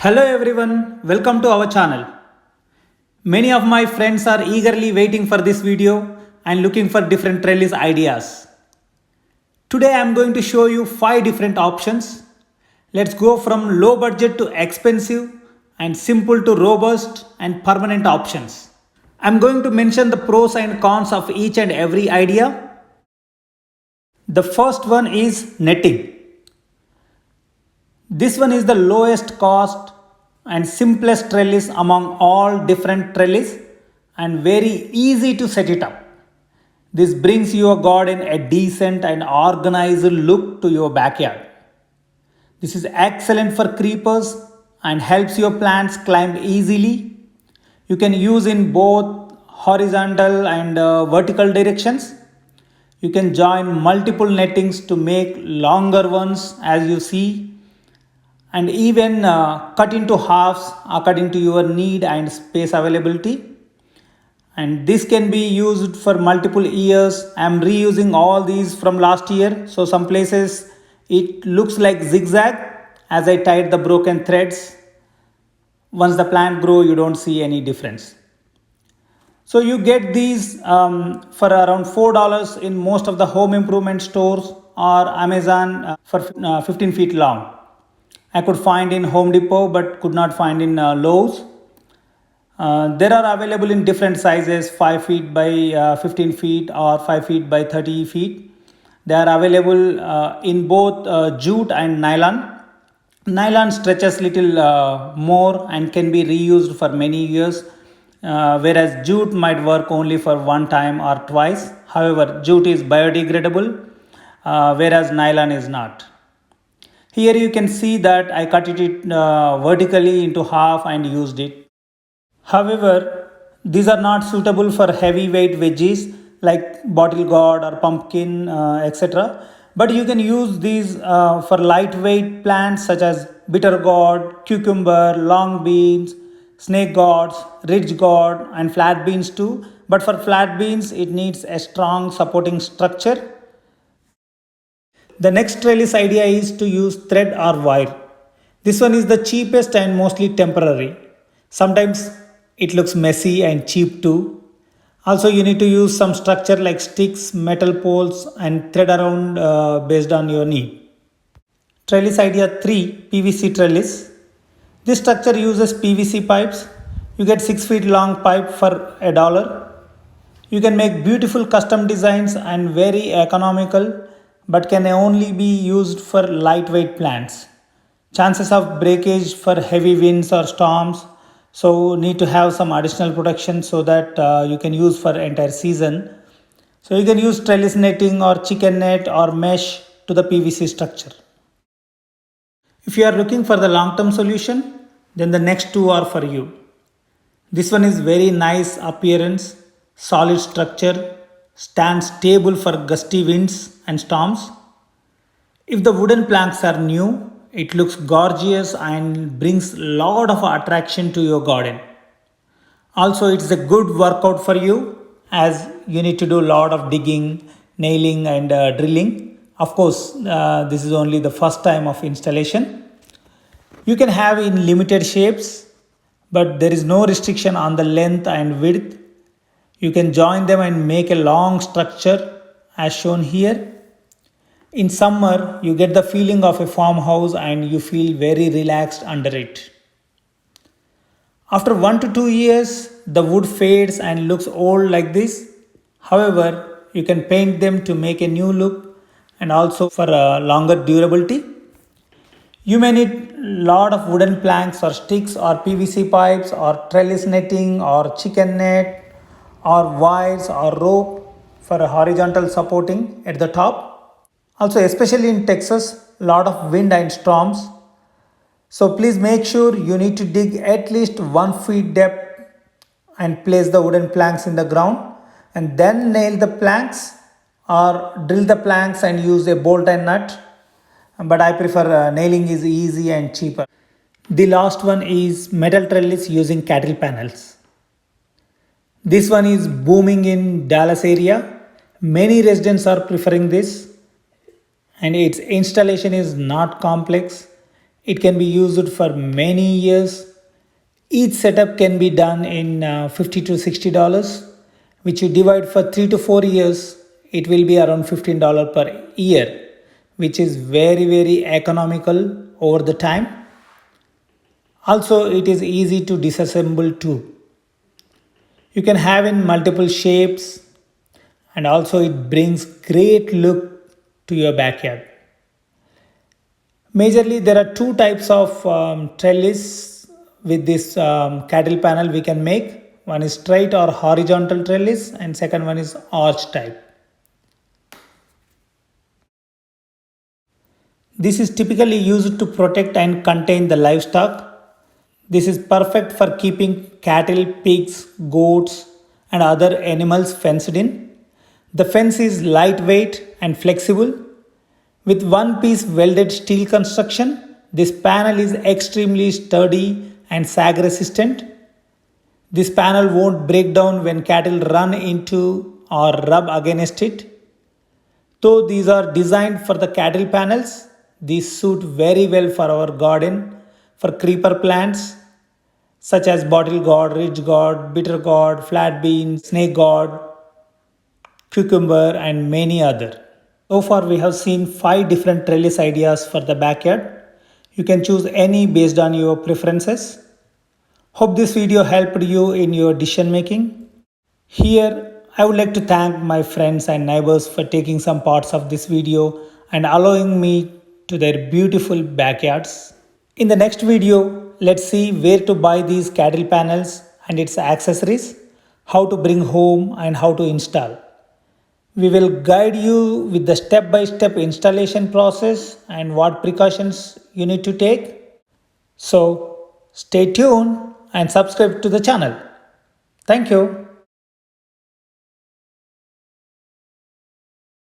Hello everyone, welcome to our channel. Many of my friends are eagerly waiting for this video and looking for different trellis ideas. Today I am going to show you 5 different options. Let's go from low budget to expensive and simple to robust and permanent options. I am going to mention the pros and cons of each and every idea. The first one is netting. This one is the lowest cost and simplest trellis among all different trellis and very easy to set it up. This brings your garden a decent and organized look to your backyard. This is excellent for creepers and helps your plants climb easily. You can use in both horizontal and vertical directions. You can join multiple nettings to make longer ones as you see, and even cut into halves according to your need and space availability. And this can be used for multiple years. I am reusing all these from last year, so some places it looks like zigzag as I tied the broken threads. Once the plant grow, you don't see any difference. So you get these for around $4 in most of the home improvement stores or Amazon for 15 feet long. I could find in Home Depot but could not find in Lowe's. There are available in different sizes, 5 feet by 15 feet or 5 feet by 30 feet. They are available in both jute and nylon. Nylon stretches little more and can be reused for many years, whereas jute might work only for one time or twice. However, jute is biodegradable, whereas nylon is not. Here you can see that I cut it vertically into half and used it. However, these are not suitable for heavyweight veggies like bottle gourd or pumpkin, etc. But you can use these for lightweight plants such as bitter gourd, cucumber, long beans, snake gourds, ridge gourd, and flat beans too. But for flat beans, it needs a strong supporting structure. The next trellis idea is to use thread or wire. This one is the cheapest and mostly temporary. Sometimes it looks messy and cheap too. Also, you need to use some structure like sticks, metal poles, and thread around based on your need. Trellis idea 3, PVC trellis. This structure uses PVC pipes. You get 6 feet long pipe for $1. You can make beautiful custom designs and very economical, but can only be used for lightweight plants. Chances of breakage for heavy winds or storms, so need to have some additional protection so that you can use for entire season. So you can use trellis netting or chicken net or mesh to the PVC structure. If you are looking for the long-term solution, then the next two are for you. This one is very nice appearance, solid structure, stands stable for gusty winds and storms. If the wooden planks are new, it looks gorgeous and brings lot of attraction to your garden. Also, it's a good workout for you as you need to do a lot of digging, nailing and drilling. Of course, this is only the first time of installation. You can have in limited shapes, but there is no restriction on the length and width. You can join them and make a long structure as shown here. In summer, you get the feeling of a farmhouse and you feel very relaxed under it. After 1 to 2 years, the wood fades and looks old like this. However, you can paint them to make a new look and also for a longer durability. You may need lot of wooden planks or sticks or PVC pipes or trellis netting or chicken net or wires or rope for a horizontal supporting at the top. Also, especially in Texas, lot of wind and storms. So please make sure you need to dig at least 1 feet depth and place the wooden planks in the ground and then nail the planks or drill the planks and use a bolt and nut. But I prefer nailing is easy and cheaper. The last one is metal trellis using cattle panels. This one is booming in Dallas area. Many residents are preferring this and its installation is not complex. It can be used for many years. Each setup can be done in $50 to $60, which you divide for 3 to 4 years, it will be around $15 per year, which is very economical over the time. Also, it is easy to disassemble too. You can have in multiple shapes, and also it brings great look to your backyard. Majorly, there are two types of trellis with this cattle panel we can make. One is straight or horizontal trellis, and second one is arch type. This is typically used to protect and contain the livestock. This is perfect for keeping cattle, pigs, goats, and other animals fenced in. The fence is lightweight and flexible. With one piece welded steel construction, this panel is extremely sturdy and sag resistant. This panel won't break down when cattle run into or rub against it. Though these are designed for the cattle panels, these suit very well for our garden, for creeper plants such as bottle gourd, ridge gourd, bitter gourd, flat bean, snake gourd, cucumber, and many other. So far we have seen 5 different trellis ideas for the backyard. You can choose any based on your preferences. Hope this video helped you in your decision making. Here I would like to thank my friends and neighbors for taking some parts of this video and allowing me to their beautiful backyards. In the next video, let's see where to buy these cattle panels and its accessories, how to bring home and how to install. We will guide you with the step-by-step installation process and what precautions you need to take. So stay tuned and subscribe to the channel. Thank you.